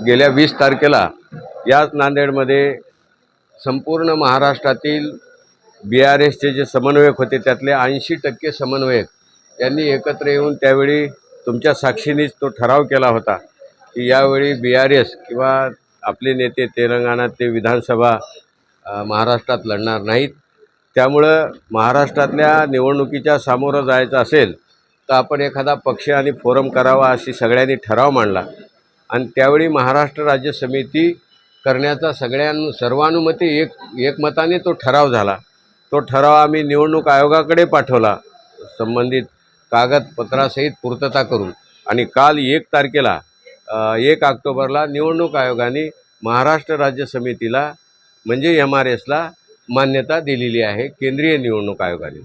गेल्या 20 तारखेला याच नांदेडमध्ये संपूर्ण महाराष्ट्रातील BRSचे जे समन्वयक होते त्यातले 80% समन्वयक यांनी एकत्र येऊन त्यावेळी तुमच्या साक्षीनेच तो ठराव केला होता की यावेळी BRS किंवा आपले नेते तेलंगणा ते विधानसभा महाराष्ट्रात लढणार नाहीत। त्यामुळं महाराष्ट्रातल्या निवडणुकीच्या सामोरं जायचं असेल तर आपण एखादा पक्ष आणि फोरम करावा अशी सगळ्यांनी ठराव मांडला आणि त्यावेळी महाराष्ट्र राज्य समिती करण्याचा सर्वानुमते एकमताने तो ठराव झाला। तो ठराव आम्ही निवडणूक आयोगाकडे पाठवला संबंधित कागदपत्रासहित पूर्तता करून आणि काल 1 तारखेला 1 ऑक्टोबरला निवडणूक आयोगाने महाराष्ट्र राज्य समितीला म्हणजे MRSला मान्यता दिलेली आहे केंद्रीय निवडणूक आयोगाने।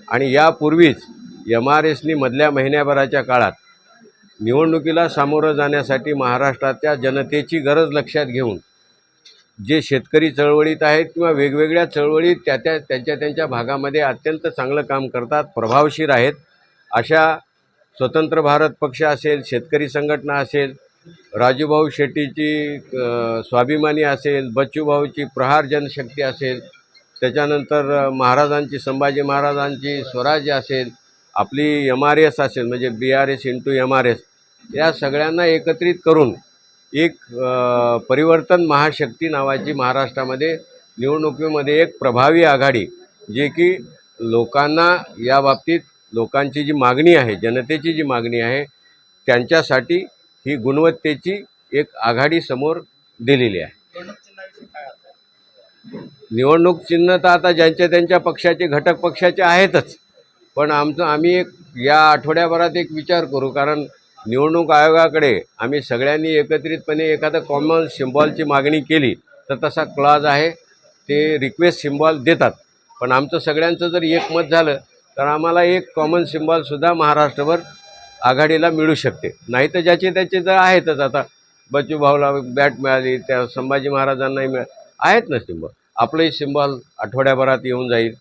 आणि यापूर्वीच MRSनी मधल्या महिन्याभराच्या काळात निवडणुकीला सामोरं जाण्यासाठी महाराष्ट्राच्या जनतेची गरज लक्षात घेऊन जे शेतकरी चळवळीत आहेत किंवा वेगवेगळ्या चळवळीत त्यांच्या भागामध्ये अत्यंत चांगलं काम करतात, प्रभावशीर आहेत, अशा स्वतंत्र भारत पक्ष असेल, शेतकरी संघटना असेल, राजूभाऊ शेट्टीची स्वाभिमानी असेल, बच्चूभाऊची प्रहार जनशक्ती असेल, त्याच्यानंतर महाराजांची संभाजी महाराजांची स्वराज्य असेल, आपली MRS असेल म्हणजे BRS × MRS, या सगळ्यांना एकत्रित करून एक परिवर्तन महाशक्ती नावाची महाराष्ट्रामध्ये निवडणुकीमध्ये एक प्रभावी आघाडी जे की लोकांना या बाबतीत लोकांची जी मागणी आहे, जनतेची जी मागणी आहे त्यांच्यासाठी ही गुणवत्तेची एक आघाडी समोर दिलेली आहे। निवडणूक चिन्ह तर आता त्यांच्या पक्षाचे घटक पक्षाचे आहेतच, पण आम्ही एक या आठवड्याभरात एक विचार करू, कारण निवडणूक आयोगाकडे आम्ही सगळ्यांनी एकत्रितपणे एखादा कॉमन सिम्बॉलची मागणी केली तर तसा क्लॉज आहे, ते रिक्वेस्ट सिम्बॉल देतात। पण आमचं सगळ्यांचं जर एकमत झालं तर आम्हाला एक कॉमन सिम्बॉलसुद्धा महाराष्ट्रभर आघाडीला मिळू शकते। नाही तर ज्याचे तर आहेतच, आता बच्चूभाऊला बॅट मिळाली, त्या संभाजी महाराजांनाही आहेत ना सिम्बॉल, आपलंही सिम्बॉल आठवड्याभरात येऊन जाईल।